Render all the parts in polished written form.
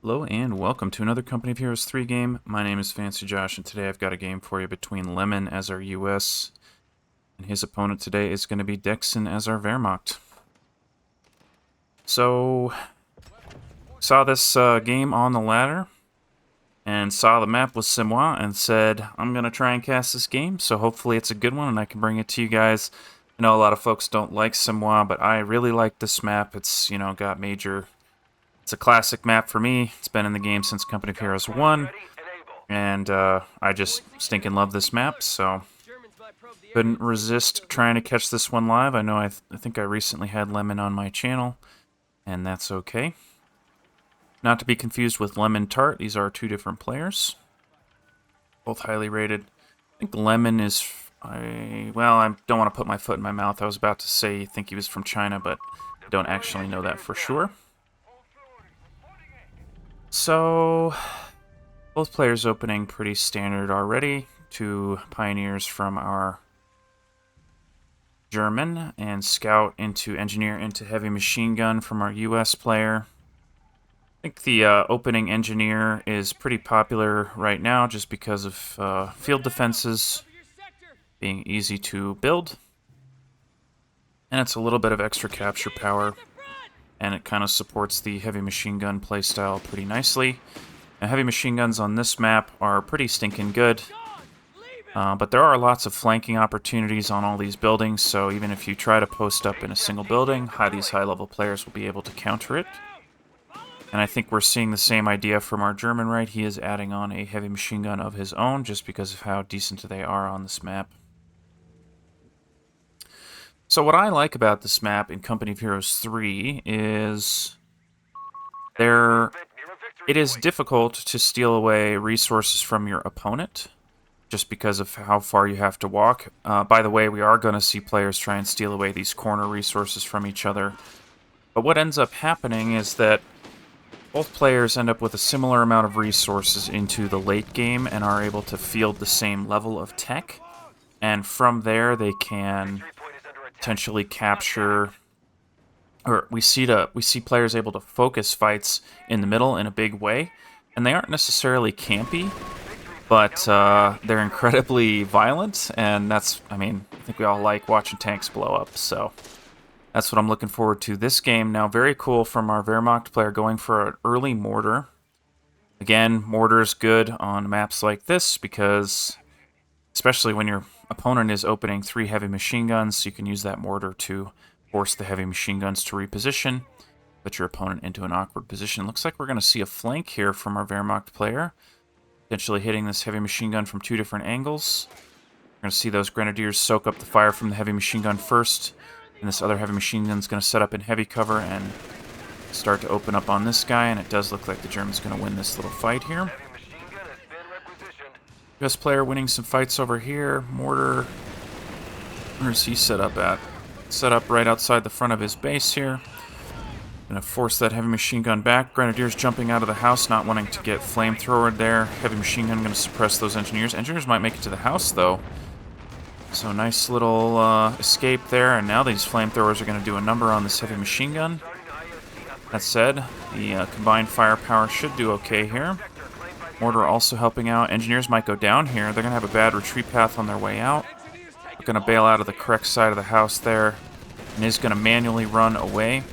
Hello and welcome to another Company of Heroes 3 game. My name is Fancy Josh, and today I've got a game for you between Lemon as our US, and his opponent today is going to be DexN as our Wehrmacht. So, saw this game on the ladder, and saw the map was Simois, and said, I'm going to try and cast this game, so hopefully it's a good one, and I can bring it to you guys. I know a lot of folks don't like Simois, but I really like this map. It's, got major... It's a classic map for me. It's been in the game since Company of Heroes 1, and I just stinking love this map, so couldn't resist trying to catch this one live. I know I think I recently had Lemon on my channel, and that's okay. Not to be confused with Lemon Tart. These are two different players, both highly rated. I think Lemon is... well, I don't want to put my foot in my mouth. I was about to say I think he was from China, but I don't actually know that for sure. So, both players opening pretty standard already. Two pioneers from our German, and scout into engineer into heavy machine gun from our US player. I think the opening engineer is pretty popular right now just because of field defenses being easy to build. And it's a little bit of extra capture power, and it kind of supports the heavy machine gun playstyle pretty nicely. Now, heavy machine guns on this map are pretty stinking good, but there are lots of flanking opportunities on all these buildings, so even if you try to post up in a single building, these high-level players will be able to counter it. And I think we're seeing the same idea from our German right. He is adding on a heavy machine gun of his own just because of how decent they are on this map. So what I like about this map in Company of Heroes 3 is it is difficult to steal away resources from your opponent just because of how far you have to walk. By the way, we are going to see players try and steal away these corner resources from each other. But what ends up happening is that both players end up with a similar amount of resources into the late game and are able to field the same level of tech. And from there, they can potentially capture, or we see players able to focus fights in the middle in a big way, and they aren't necessarily campy, but they're incredibly violent, and that's, I think we all like watching tanks blow up, so that's what I'm looking forward to this game. Now, very cool from our Wehrmacht player going for an early mortar. Again, mortar's good on maps like this because, especially when your opponent is opening 3 heavy machine guns, you can use that mortar to force the heavy machine guns to reposition, put your opponent into an awkward position. Looks like we're going to see a flank here from our Wehrmacht player, potentially hitting this heavy machine gun from 2 different angles. We're going to see those grenadiers soak up the fire from the heavy machine gun first, and this other heavy machine gun is going to set up in heavy cover and start to open up on this guy, and it does look like the German's going to win this little fight here. US player winning some fights over here. Mortar, where's he set up at? Set up right outside the front of his base here. Gonna force that heavy machine gun back. Grenadiers jumping out of the house, not wanting to get flamethrower there. Heavy machine gun gonna suppress those engineers. Engineers might make it to the house though. So nice little escape there, and now these flamethrowers are gonna do a number on this heavy machine gun. That said, the combined firepower should do okay here. Mortar also helping out. Engineers might go down here. They're going to have a bad retreat path on their way out. They're going to bail out of the correct side of the house there. And is going to manually run away.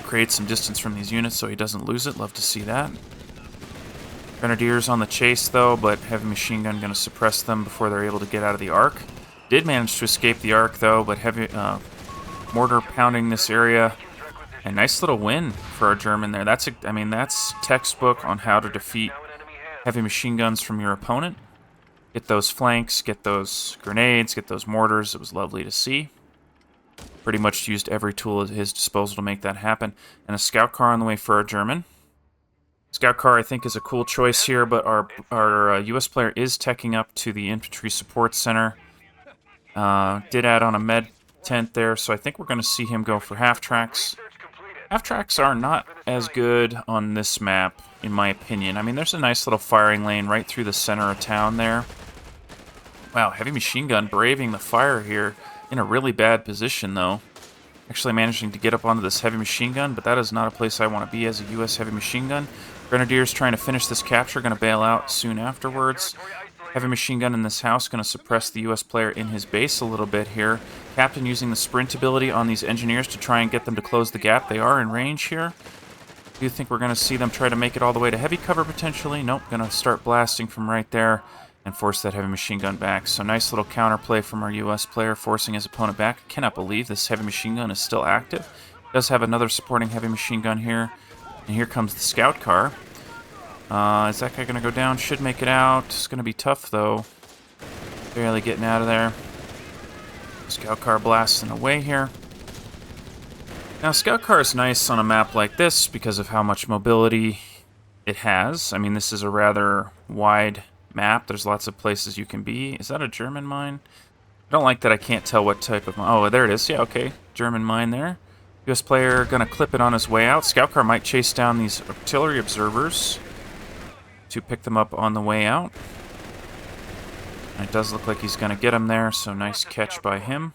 Create some distance from these units so he doesn't lose it. Love to see that. Grenadiers on the chase though, but heavy machine gun going to suppress them before they're able to get out of the arc. Did manage to escape the arc though, but heavy mortar pounding this area. A nice little win for our German there. That's textbook on how to defeat heavy machine guns from your opponent. Get those flanks, get those grenades, get those mortars. It was lovely to see. Pretty much used every tool at his disposal to make that happen. And a scout car on the way for our German. Scout car, I think, is a cool choice here, but our US player is teching up to the infantry support center. Did add on a med tent there, so I think we're going to see him go for half tracks. Half-tracks are not as good on this map, in my opinion. There's a nice little firing lane right through the center of town there. Wow, heavy machine gun braving the fire here in a really bad position, though. actually managing to get up onto this heavy machine gun, but that is not a place I want to be as a U.S. heavy machine gun. Grenadiers trying to finish this capture, going to bail out soon afterwards. Heavy machine gun in this house, going to suppress the U.S. player in his base a little bit here. Captain using the sprint ability on these engineers to try and get them to close the gap. They are in range here. Do you think we're going to see them try to make it all the way to heavy cover potentially? Nope, going to start blasting from right there and force that heavy machine gun back. So nice little counterplay from our U.S. player, forcing his opponent back. I cannot believe this heavy machine gun is still active. Does have another supporting heavy machine gun here. And here comes the scout car. Is that guy going to go down? Should make it out. It's going to be tough, though. Barely getting out of there. Scout car blasting away here. Now, scout car is nice on a map like this because of how much mobility it has. I mean, this is a rather wide map. There's lots of places you can be. Is that a German mine? I don't like that I can't tell what type of mine. Oh, there it is. Yeah, okay. German mine there. U.S. player going to clip it on his way out. Scout car might chase down these artillery observers to pick them up on the way out. And it does look like he's going to get him there, so nice catch by him.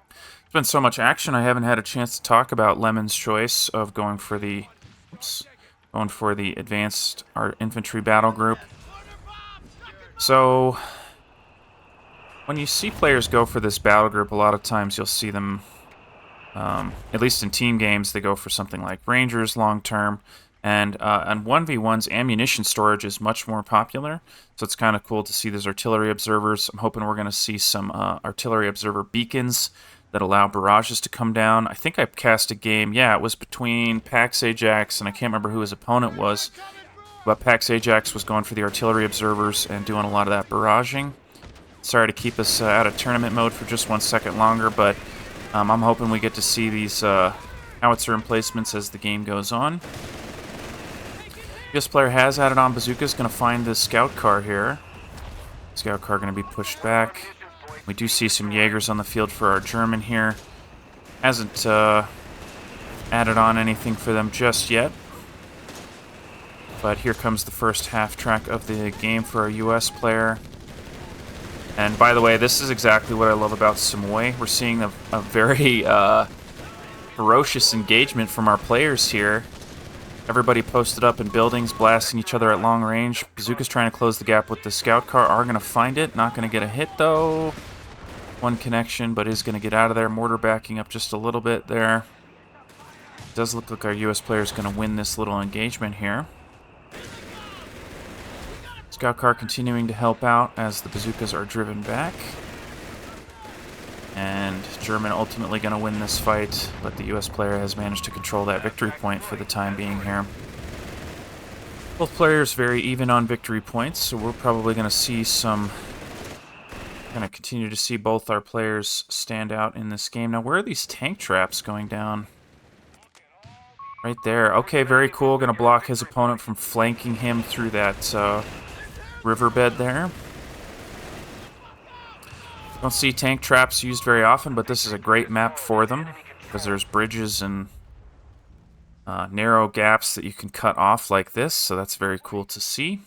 There's been so much action, I haven't had a chance to talk about Lemon's choice of going for the advanced infantry battle group. So when you see players go for this battle group, a lot of times you'll see them, at least in team games, they go for something like Rangers long term. And on 1v1's ammunition storage is much more popular, so it's kind of cool to see these artillery observers. I'm hoping we're going to see some artillery observer beacons that allow barrages to come down. I think I cast a game, yeah, it was between Pax Ajax, and I can't remember who his opponent was, but Pax Ajax was going for the artillery observers and doing a lot of that barraging. Sorry to keep us out of tournament mode for just 1 second longer, but I'm hoping we get to see these howitzer emplacements as the game goes on. This player has added on bazookas, going to find the scout car here. Scout car going to be pushed back. We do see some Jaegers on the field for our German here. Hasn't added on anything for them just yet. But here comes the first half track of the game for our US player. And by the way, this is exactly what I love about Samoy. We're seeing a very ferocious engagement from our players here. Everybody posted up in buildings, blasting each other at long range. Bazooka's trying to close the gap with the scout car. Are going to find it. Not going to get a hit, though. One connection, but is going to get out of there. Mortar backing up just a little bit there. It does look like our U.S. player is going to win this little engagement here. Scout car continuing to help out as the bazookas are driven back. And German ultimately going to win this fight, but the U.S. player has managed to control that victory point for the time being here. Both players very even on victory points, so we're probably going to see continue to see both our players stand out in this game. Now, where are these tank traps going down? Right there. Okay, very cool. Going to block his opponent from flanking him through that riverbed there. Don't see tank traps used very often, but this is a great map for them because there's bridges and narrow gaps that you can cut off like this, so that's very cool to see.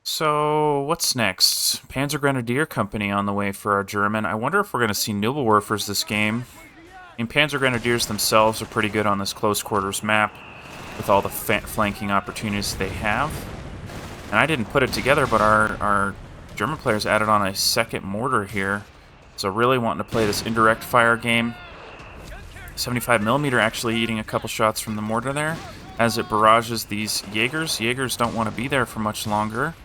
So, what's next? Panzer Grenadier Company on the way for our German. I wonder if we're going to see Nobelwerfers this game. I mean, Panzer Grenadiers themselves are pretty good on this close quarters map with all the flanking opportunities they have. And I didn't put it together, but our German players added on a second mortar here. So really wanting to play this indirect fire game. 75mm actually eating a couple shots from the mortar there as it barrages these Jaegers. Jaegers don't want to be there for much longer.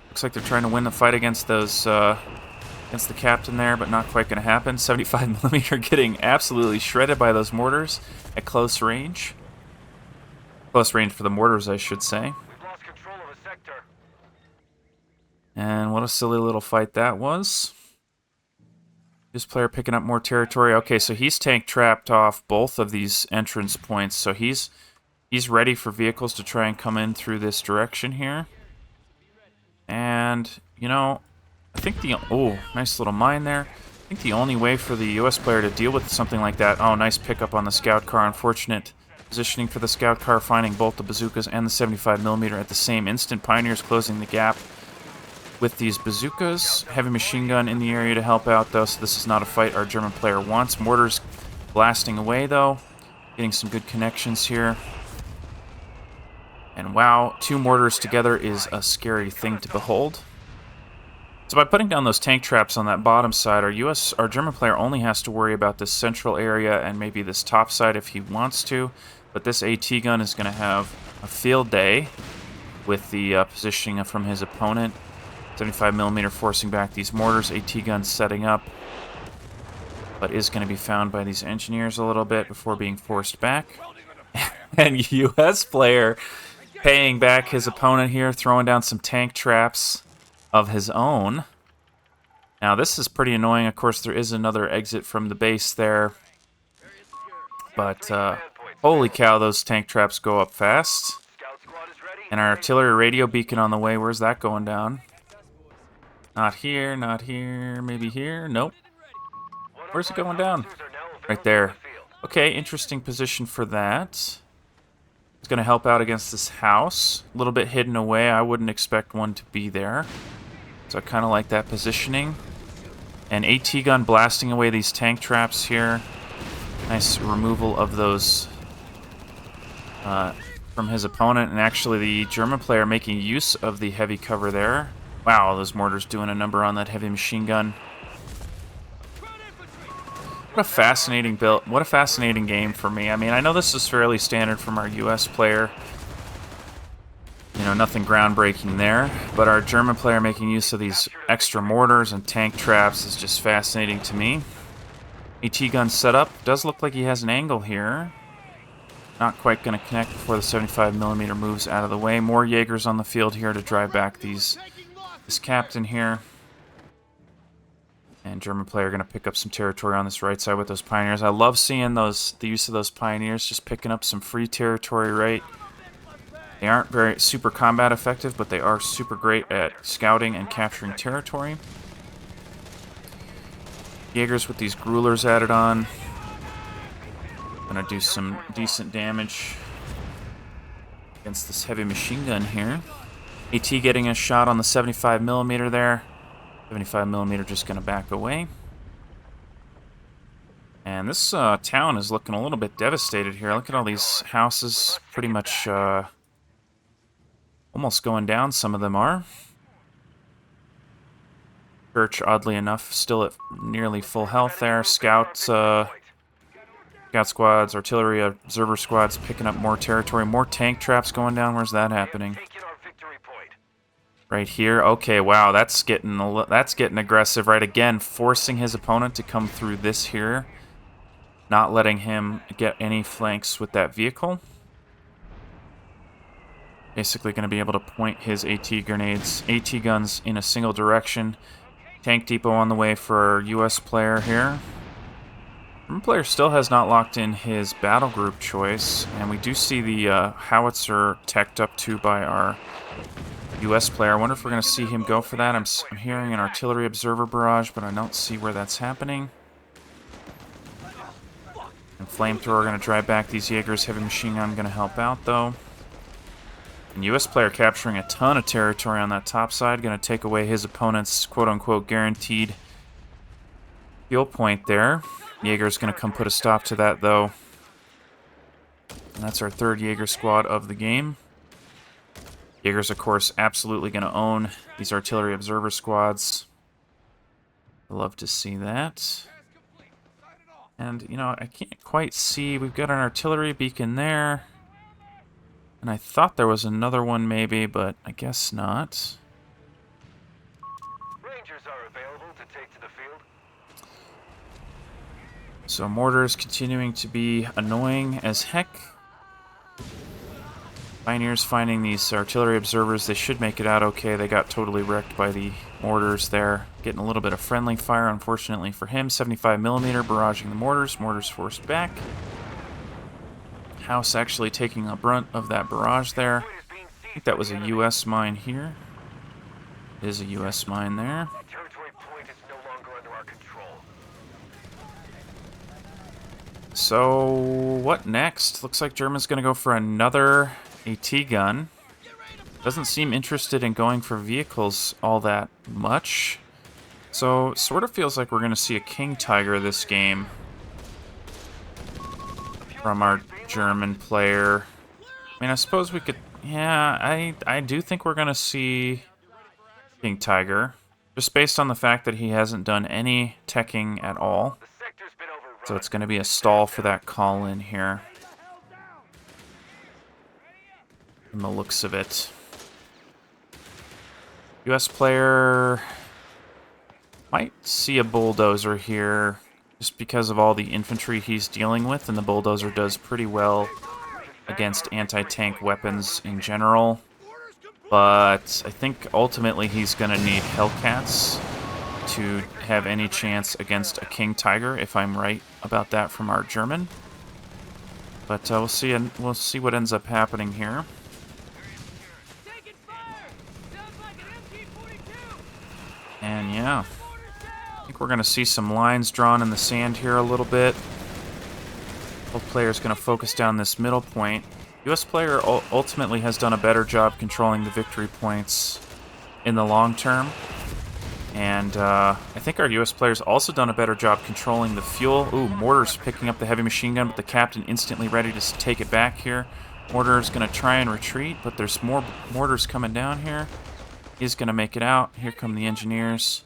Looks like they're trying to win the fight against those against the captain there, but not quite going to happen. 75mm getting absolutely shredded by those mortars at close range. Close range for the mortars, I should say. And what a silly little fight that was. This player picking up more territory. Okay, so he's tank trapped off both of these entrance points. So he's ready for vehicles to try and come in through this direction here. And, you know, I think nice little mine there. I think the only way for the U.S. player to deal with something like that... Oh, nice pickup on the scout car. Unfortunate positioning for the scout car, finding both the bazookas and the 75mm at the same instant. Pioneers closing the gap. with these bazookas. Heavy machine gun in the area to help out, though, so this is not a fight our German player wants. Mortars blasting away, though. Getting some good connections here. And wow, 2 mortars together is a scary thing to behold. So by putting down those tank traps on that bottom side, our German player only has to worry about this central area and maybe this top side if he wants to. But this AT gun is going to have a field day with the positioning from his opponent. 75mm forcing back these mortars, AT gun setting up, but is going to be found by these engineers a little bit before being forced back. And US player paying back his opponent here, throwing down some tank traps of his own. Now this is pretty annoying. Of course, there is another exit from the base there, but holy cow, those tank traps go up fast. And our artillery radio beacon on the way, where's that going down? Not here, not here, maybe here? Nope. Where's it going down? Right there. Okay, interesting position for that. It's going to help out against this house. A little bit hidden away. I wouldn't expect one to be there. So I kind of like that positioning. And AT gun blasting away these tank traps here. Nice removal of those from his opponent. And actually the German player making use of the heavy cover there. Wow, those mortars doing a number on that heavy machine gun. What a fascinating build. What a fascinating game for me. I mean, I know this is fairly standard from our US player. You know, nothing groundbreaking there. But our German player making use of these extra mortars and tank traps is just fascinating to me. AT gun set up. Does look like he has an angle here. Not quite going to connect before the 75mm moves out of the way. More Jaegers on the field here to drive back this captain here. And German player going to pick up some territory on this right side with those pioneers. I love seeing the use of those pioneers, just picking up some free territory, right? They aren't very super combat effective, but they are super great at scouting and capturing territory. Jaegers with these Grulers added on. Gonna do some decent damage against this heavy machine gun here. AT getting a shot on the 75mm there. 75mm just gonna back away. And this town is looking a little bit devastated here. Look at all these houses, pretty much almost going down, some of them are. Church, oddly enough, still at nearly full health there. Scout squads, artillery, observer squads picking up more territory. More tank traps going down. Where's that happening? Right here. Okay, wow, that's getting aggressive, right? Again, forcing his opponent to come through this here. Not letting him get any flanks with that vehicle. Basically going to be able to point his AT guns in a single direction. Tank depot on the way for our US player here. German player still has not locked in his battle group choice, and we do see the howitzer teched up too by our US player. I wonder if we're going to see him go for that. I'm hearing an artillery observer barrage, but I don't see where that's happening. And flamethrower going to drive back these Jaegers. Heavy machine gun going to help out, though. And US player capturing a ton of territory on that top side. Going to take away his opponent's quote-unquote guaranteed fuel point there. Jaeger's going to come put a stop to that, though. And that's our third Jaeger squad of the game. Jaegers, of course, absolutely going to own these artillery observer squads. I love to see that. And, you know, I can't quite see. We've got an artillery beacon there. And I thought there was another one maybe, but I guess not. Rangers are available to take to the field. So mortars continuing to be annoying as heck. Pioneers finding these artillery observers. They should make it out okay. They got totally wrecked by the mortars there. Getting a little bit of friendly fire, unfortunately for him. 75mm barraging the mortars. Mortars forced back. House actually taking a brunt of that barrage there. I think that was a US mine here. It is a US mine there. Territory point is no longer under our control. So, what next? Looks like German's going to go for another AT gun. Doesn't seem interested in going for vehicles all that much. So, sort of feels like we're going to see a King Tiger this game from our German player. I mean, I suppose we could... Yeah, I do think we're going to see King Tiger, just based on the fact that he hasn't done any teching at all. The sector's been overrun. So it's going to be a stall for that call in here. From the looks of it. US player might see a bulldozer here just because of all the infantry he's dealing with, and the bulldozer does pretty well against anti-tank weapons in general. But I think ultimately he's going to need Hellcats to have any chance against a King Tiger, if I'm right about that from our German. But we'll see what ends up happening here. And yeah, I think we're going to see some lines drawn in the sand here a little bit. Both players going to focus down this middle point. US player ultimately has done a better job controlling the victory points in the long term. And I think our US player's also done a better job controlling the fuel. Ooh, Mortar's picking up the heavy machine gun, but the captain instantly ready to take it back here. Mortar's going to try and retreat, but there's more mortars coming down here. He's going to make it out. Here come the engineers.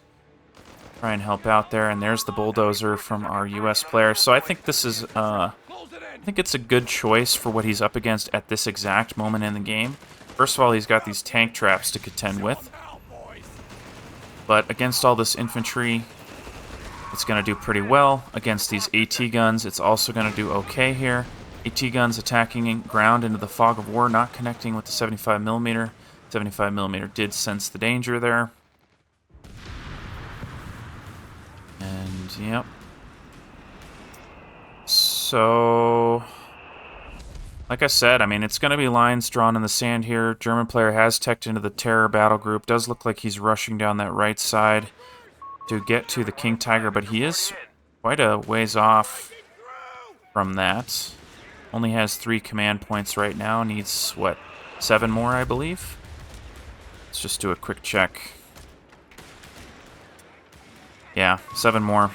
Try and help out there, and there's the bulldozer from our US player. So I think this is, I think it's a good choice for what he's up against at this exact moment in the game. First of all, he's got these tank traps to contend with. But against all this infantry, it's going to do pretty well. Against these AT guns, it's also going to do okay here. AT guns attacking ground into the fog of war, not connecting with the 75mm. 75mm did sense the danger there. And, yep. So, like I said, I mean, it's going to be lines drawn in the sand here. German player has teched into the terror battle group. Does look like he's rushing down that right side to get to the King Tiger, but he is quite a ways off from that. Only has 3 command points right now. Needs, what, 7 more, I believe? Let's just do a quick check. Yeah, 7 more.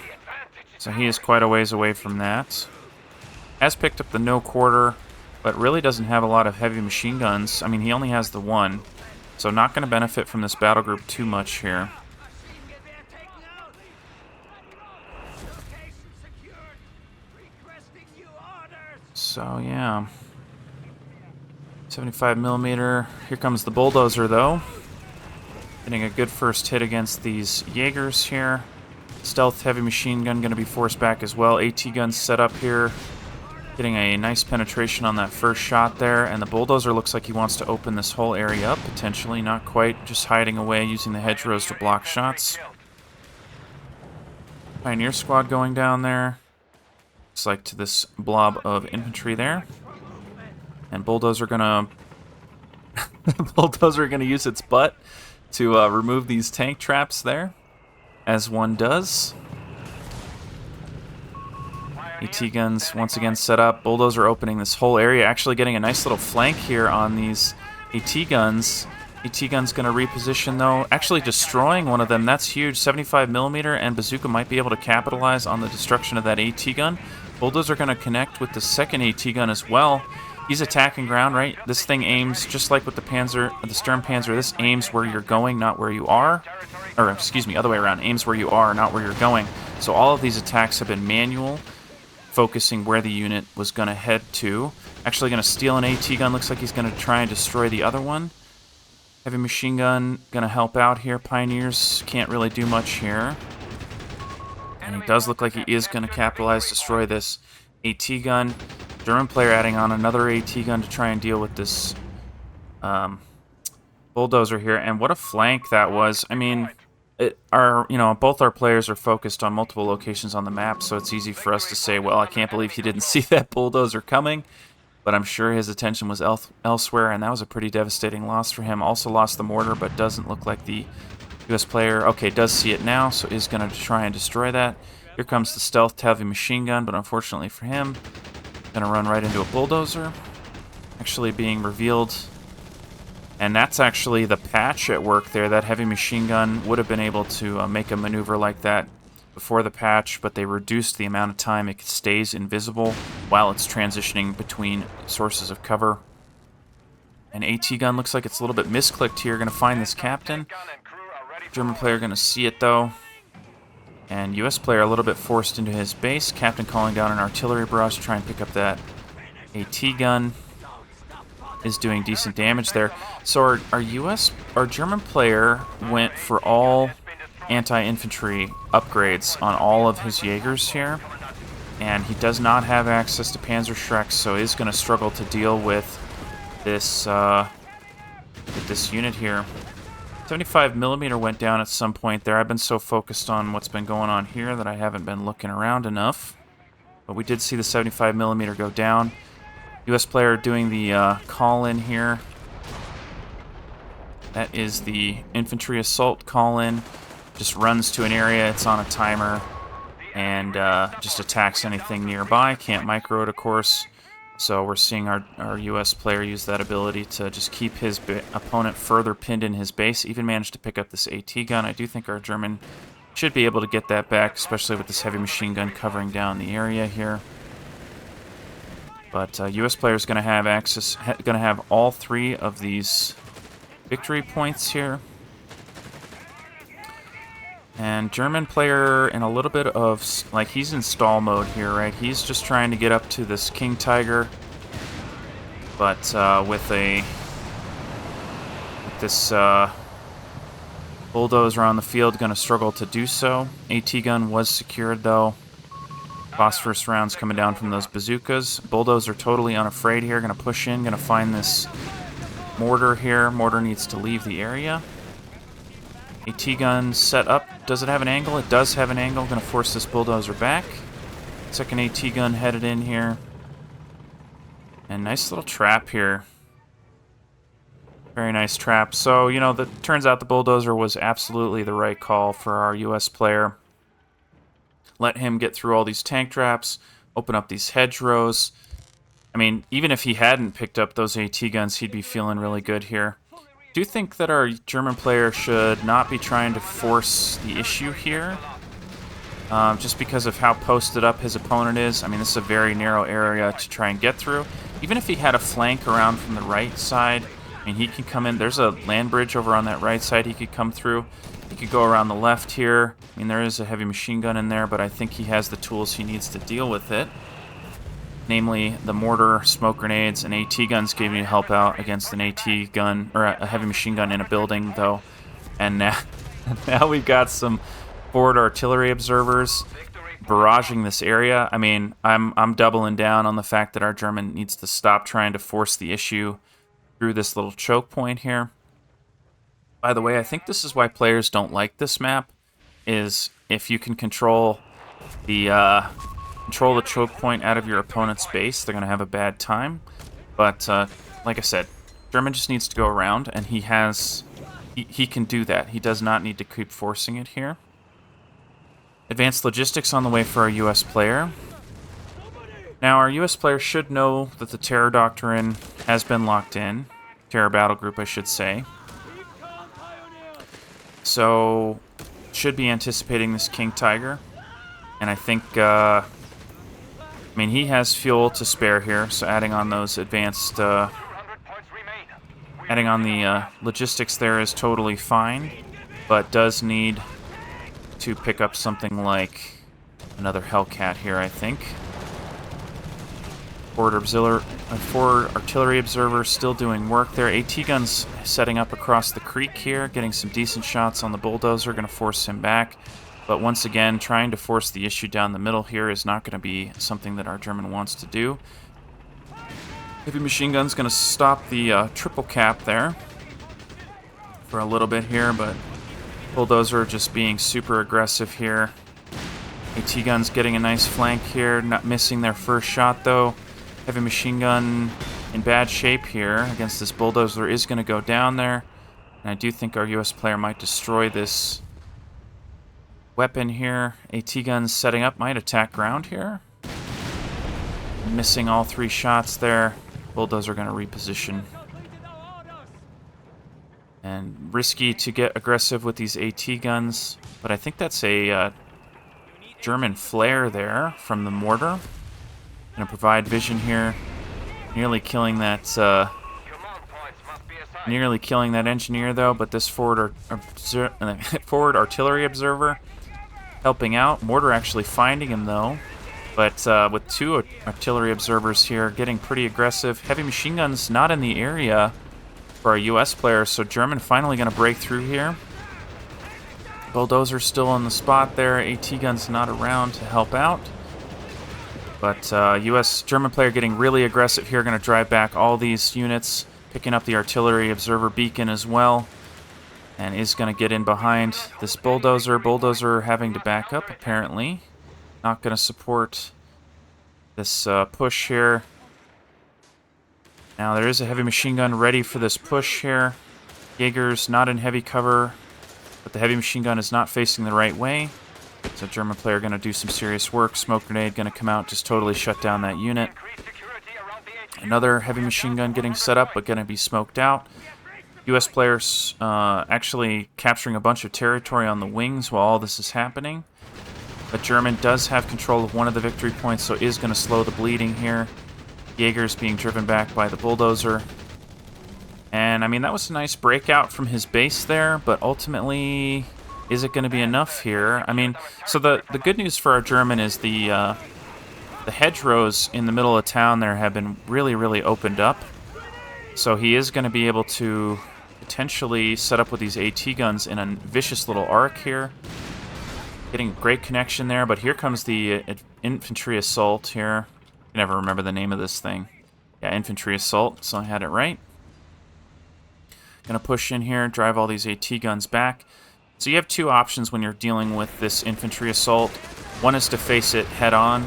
So he is quite a ways away from that. Has picked up the no quarter, but really doesn't have a lot of heavy machine guns. I mean, he only has the 1. So not going to benefit from this battle group too much here. So, yeah. 75mm. Here comes the bulldozer, though. Getting a good first hit against these Jaegers here. Stealth heavy machine gun going to be forced back as well. AT guns set up here. Getting a nice penetration on that first shot there. And the bulldozer looks like he wants to open this whole area up, potentially. Not quite. Just hiding away using the hedgerows to block shots. Pioneer squad going down there. Looks like to this blob of infantry there. And bulldozer gonna bulldozer gonna use its butt to remove these tank traps there, as one does. AT guns once again set up. Bulldozer opening this whole area, actually getting a nice little flank here on these AT guns. AT gun's gonna reposition though, actually destroying one of them. That's huge. 75mm and bazooka might be able to capitalize on the destruction of that AT gun. Bulldozer gonna connect with the second AT gun as well. He's attacking ground, right? This thing aims, just like with the Panzer, the Sturm Panzer, this aims where you're going, not where you are. Or, excuse me, other way around. Aims where you are, not where you're going. So all of these attacks have been manual, focusing where the unit was going to head to. Actually going to steal an AT gun. Looks like he's going to try and destroy the other one. Heavy machine gun going to help out here. Pioneers can't really do much here. And he does look like he is going to capitalize, destroy this AT gun. German player adding on another AT gun to try and deal with this bulldozer here. And what a flank that was. I mean, both our players are focused on multiple locations on the map, so it's easy for us to say, well, I can't believe he didn't see that bulldozer coming. But I'm sure his attention was elsewhere, and that was a pretty devastating loss for him. Also lost the mortar, but doesn't look like the US player, okay, does see it now, so is going to try and destroy that. Here comes the stealth heavy machine gun, but unfortunately for him, going to run right into a bulldozer. Actually being revealed And that's actually the patch at work there. That heavy machine gun would have been able to make a maneuver like that before the patch, but they reduced the amount of time it stays invisible while it's transitioning between sources of cover. An AT gun looks like it's a little bit misclicked here. Going to find this captain. German player going to see it, though. And US player a little bit forced into his base. Captain calling down an artillery barrage to try and pick up that AT gun. Is doing decent damage there. So our German player went for all anti-infantry upgrades on all of his Jaegers here. And he does not have access to Panzerschrecks, so is going to struggle to deal with this unit here. 75mm went down at some point there. I've been so focused on what's been going on here that I haven't been looking around enough. But we did see the 75mm go down. US player doing the call-in here. That is the infantry assault call-in. Just runs to an area, it's on a timer, and just attacks anything nearby. Can't micro it, of course. So we're seeing our US player use that ability to just keep his opponent further pinned in his base. Even managed to pick up this AT gun. I do think our German should be able to get that back, especially with this heavy machine gun covering down the area here. But US player is going to have access, going to have all three of these victory points here. And German player in a little bit of, like, he's in stall mode here, right? He's just trying to get up to this King Tiger. But with this bulldozer on the field, going to struggle to do so. AT gun was secured, though. Phosphorus rounds coming down from those bazookas. Bulldozer totally unafraid here. Going to push in. Going to find this mortar here. Mortar needs to leave the area. AT gun set up. Does it have an angle? It does have an angle. Going to force this bulldozer back. Second AT gun headed in here. And nice little trap here. Very nice trap. So, you know, turns out the bulldozer was absolutely the right call for our US player. Let him get through all these tank traps, open up these hedgerows. I mean, even if he hadn't picked up those AT guns, he'd be feeling really good here. I do think that our German player should not be trying to force the issue here, just because of how posted up his opponent is. I mean, this is a very narrow area to try and get through. Even if he had a flank around from the right side, I mean, he can come in. There's a land bridge over on that right side he could come through. He could go around the left here. I mean, there is a heavy machine gun in there, but I think he has the tools he needs to deal with it. Namely, the mortar, smoke grenades, and AT guns gave me help out against an AT gun, or a heavy machine gun in a building, though. And now we've got some forward artillery observers barraging this area. I mean, I'm doubling down on the fact that our German needs to stop trying to force the issue through this little choke point here. By the way, I think this is why players don't like this map, is if you can control the choke point out of your opponent's base, they're going to have a bad time. But, like I said, German just needs to go around, and he can do that. He does not need to keep forcing it here. Advanced logistics on the way for our US player. Now, our US player should know that the Terror Doctrine has been locked in. Terror Battle Group, I should say. So, should be anticipating this King Tiger. And I think, I mean, he has fuel to spare here, so adding on those advanced, adding on the logistics there is totally fine, but does need to pick up something like another Hellcat here, I think. Forward artillery observer still doing work there. AT guns setting up across the creek here, getting some decent shots on the bulldozer, going to force him back. But once again, trying to force the issue down the middle here is not going to be something that our German wants to do. Heavy machine gun's going to stop the triple cap there for a little bit here, but bulldozer just being super aggressive here. AT gun's getting a nice flank here, not missing their first shot though. Heavy machine gun in bad shape here against this bulldozer is going to go down there. And I do think our US player might destroy this weapon here. AT guns setting up, might attack ground here. Missing all three shots there. Bulldozer going to reposition. And risky to get aggressive with these AT guns, but I think that's a German flare there from the mortar. Gonna provide vision here, nearly killing that engineer though. But this forward artillery observer helping out. Mortar actually finding him though, but with two artillery observers here, getting pretty aggressive. Heavy machine guns not in the area for our U.S. players, so German finally going to break through here. Bulldozer still on the spot there. AT guns not around to help out. But German player getting really aggressive here, going to drive back all these units, picking up the artillery observer beacon as well, and is going to get in behind this bulldozer. Bulldozer having to back up apparently. Not going to support this push here. Now there is a heavy machine gun ready for this push here. Jaeger's not in heavy cover, but the heavy machine gun is not facing the right way. So German player going to do some serious work. Smoke grenade going to come out, just totally shut down that unit. Another heavy machine gun getting set up, but going to be smoked out. U.S. players actually capturing a bunch of territory on the wings while all this is happening. But German does have control of one of the victory points, so is going to slow the bleeding here. Jaeger's being driven back by the bulldozer. And, I mean, that was a nice breakout from his base there, but ultimately, is it going to be enough here? I mean, so the good news for our German is the hedgerows in the middle of town there have been really, really opened up. So he is going to be able to potentially set up with these AT guns in a vicious little arc here. Getting great connection there, but here comes the infantry assault here. I never remember the name of this thing. Yeah, infantry assault, so I had it right. Gonna push in here, drive all these AT guns back. So you have two options when you're dealing with this infantry assault. One is to face it head on.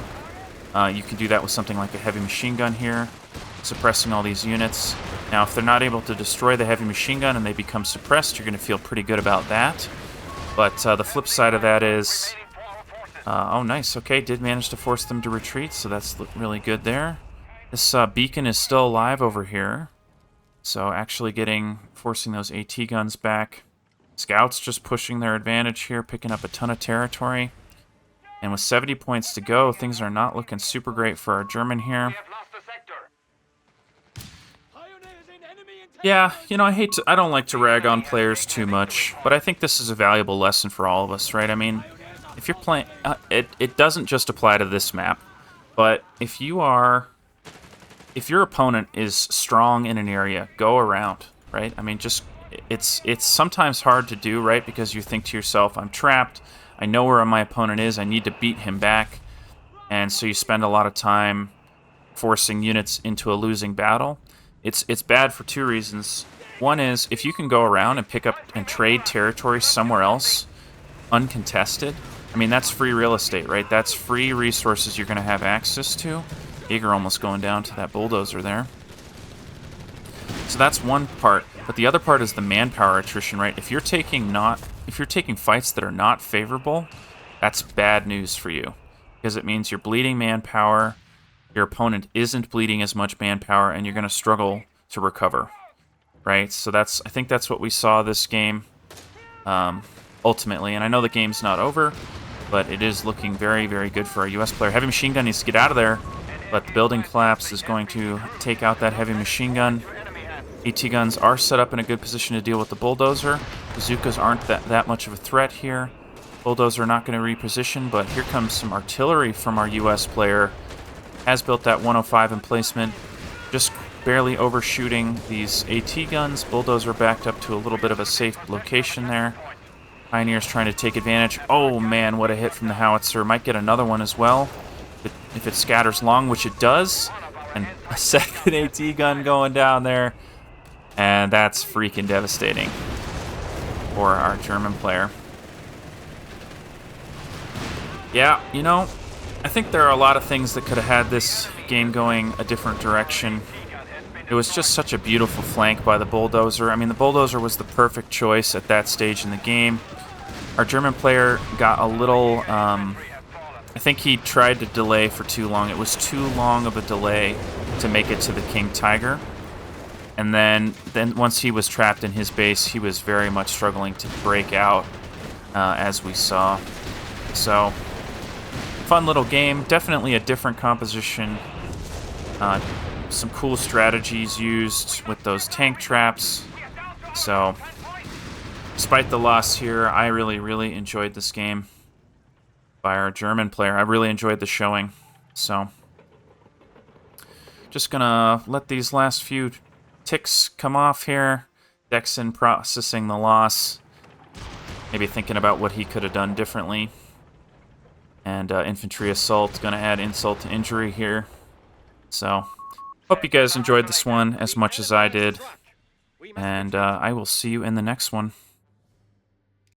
You can do that with something like a heavy machine gun here, suppressing all these units. Now, if they're not able to destroy the heavy machine gun and they become suppressed, you're gonna feel pretty good about that. But the flip side of that is... oh, nice. Okay, did manage to force them to retreat, so that's really good there. This beacon is still alive over here. So actually forcing those AT guns back. Scouts just pushing their advantage here, picking up a ton of territory. And with 70 points to go, things are not looking super great for our German here. Yeah, you know, I don't like to rag on players too much, but I think this is a valuable lesson for all of us, right? I mean, if you're playing, it doesn't just apply to this map, but if your opponent is strong in an area, go around, right? I mean, it's sometimes hard to do, right? Because you think to yourself, I'm trapped, I know where my opponent is, I need to beat him back, and so you spend a lot of time forcing units into a losing battle. It's bad for two reasons. One is, if you can go around and pick up and trade territory somewhere else, uncontested, I mean, that's free real estate, right? That's free resources you're going to have access to. Jaeger almost going down to that bulldozer there. So that's one part, but the other part is the manpower attrition, right? If you're taking fights that are not favorable, that's bad news for you, because it means you're bleeding manpower, your opponent isn't bleeding as much manpower, and you're going to struggle to recover, right? So I think that's what we saw this game, ultimately. And I know the game's not over, but it is looking very, very good for our U.S. player. Heavy machine gun needs to get out of there, but the building collapse is going to take out that heavy machine gun. AT guns are set up in a good position to deal with the bulldozer. Bazookas aren't that much of a threat here. Bulldozer not going to reposition, but here comes some artillery from our U.S. player. Has built that 105 emplacement, just barely overshooting these AT guns. Bulldozer backed up to a little bit of a safe location there. Pioneer's trying to take advantage. Oh man, what a hit from the howitzer. Might get another one as well, if it scatters long, which it does. And a second AT gun going down there. And that's freaking devastating for our German player. Yeah, you know, I think there are a lot of things that could have had this game going a different direction. It was just such a beautiful flank by the bulldozer. I mean, the bulldozer was the perfect choice at that stage in the game. Our German player got a little... I think he tried to delay for too long. It was too long of a delay to make it to the King Tiger. And then once he was trapped in his base, he was very much struggling to break out, as we saw. So, fun little game. Definitely a different composition. Some cool strategies used with those tank traps. So, despite the loss here, I really, really enjoyed this game by our German player. I really enjoyed the showing. So, just gonna let these last few ticks come off here. DexN processing the loss. Maybe thinking about what he could have done differently. And infantry assault, gonna add insult to injury here. So, hope you guys enjoyed this one as much as I did. And I will see you in the next one.